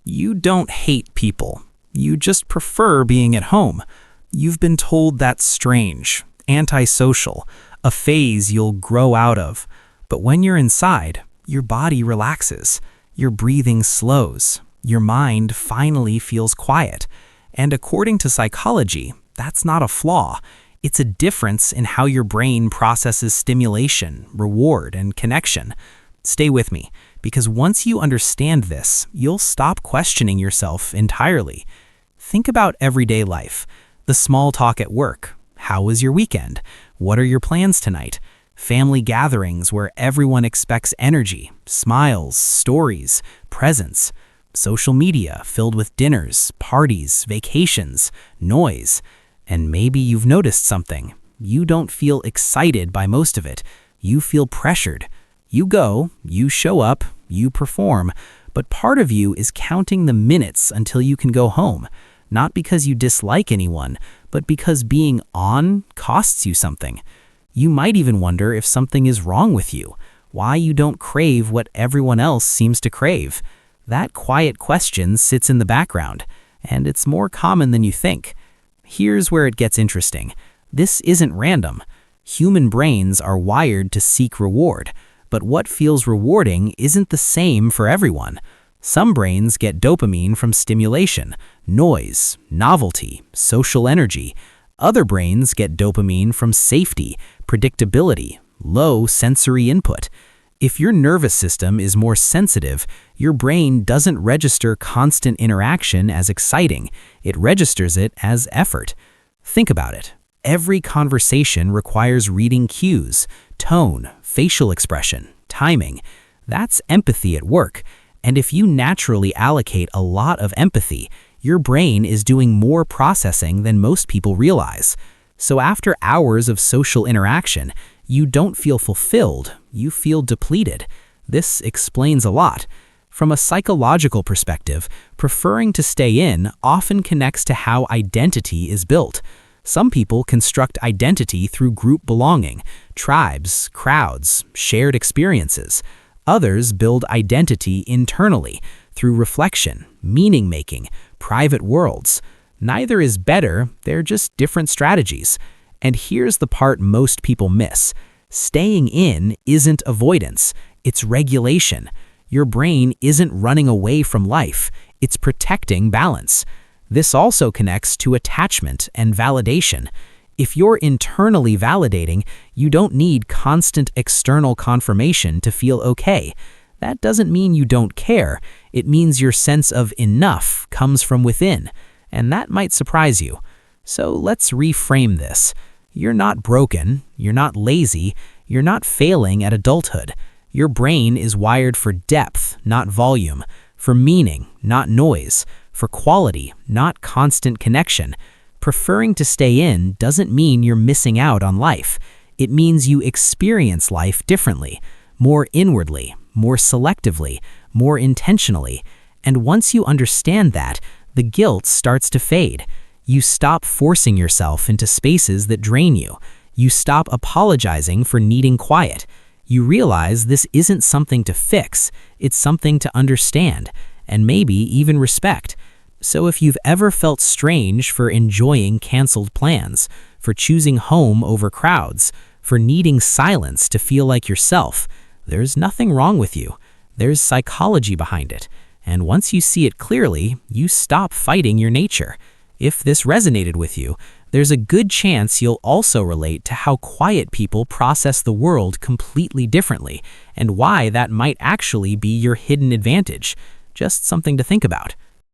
You don't hate people. You just prefer being at home. You've been told that's strange, antisocial, a phase you'll grow out of. But when you're inside, your body relaxes, your breathing slows, your mind finally feels quiet. And according to psychology, that's not a flaw. It's a difference in how your brain processes stimulation, reward, and connection. Stay with me, because once you understand this, you'll stop questioning yourself entirely. Think about everyday life, the small talk at work. How was your weekend? What are your plans tonight? Family gatherings where everyone expects energy, smiles, stories, presents. Social media filled with dinners, parties, vacations, noise. And maybe you've noticed something. You don't feel excited by most of it. You feel pressured. You go, you show up, you perform, but part of you is counting the minutes until you can go home. Not because you dislike anyone, but because being on costs you something. You might even wonder if something is wrong with you, why you don't crave what everyone else seems to crave. That quiet question sits in the background, and it's more common than you think. Here's where it gets interesting. This isn't random. Human brains are wired to seek reward, but what feels rewarding isn't the same for everyone. Some brains get dopamine from stimulation, noise, novelty, social energy. Other brains get dopamine from safety, predictability, low sensory input. If your nervous system is more sensitive, your brain doesn't register constant interaction as exciting. It registers it as effort. Think about it. Every conversation requires reading cues, tone, facial expression, timing. That's empathy at work. And if you naturally allocate a lot of empathy, your brain is doing more processing than most people realize. So after hours of social interaction, you don't feel fulfilled, you feel depleted. This explains a lot. From a psychological perspective, preferring to stay in often connects to how identity is built. Some people construct identity through group belonging, tribes, crowds, shared experiences. Others build identity internally through reflection, meaning-making, private worlds. Neither is better, they're just different strategies. And here's the part most people miss. Staying in isn't avoidance, it's regulation. Your brain isn't running away from life, it's protecting balance. This also connects to attachment and validation. If you're internally validating, you don't need constant external confirmation to feel okay. That doesn't mean you don't care. It means your sense of enough comes from within. And that might surprise you. So let's reframe this. You're not broken, you're not lazy, you're not failing at adulthood. Your brain is wired for depth, not volume, for meaning, not noise, for quality, not constant connection. Preferring to stay in doesn't mean you're missing out on life. It means you experience life differently, more inwardly, more selectively, more intentionally. And once you understand that, the guilt starts to fade. You stop forcing yourself into spaces that drain you. You stop apologizing for needing quiet. You realize this isn't something to fix, it's something to understand, and maybe even respect. So if you've ever felt strange for enjoying canceled plans, for choosing home over crowds, for needing silence to feel like yourself, there's nothing wrong with you. There's psychology behind it. And once you see it clearly, you stop fighting your nature. If this resonated with you, there's a good chance you'll also relate to how quiet people process the world completely differently, and why that might actually be your hidden advantage. Just something to think about.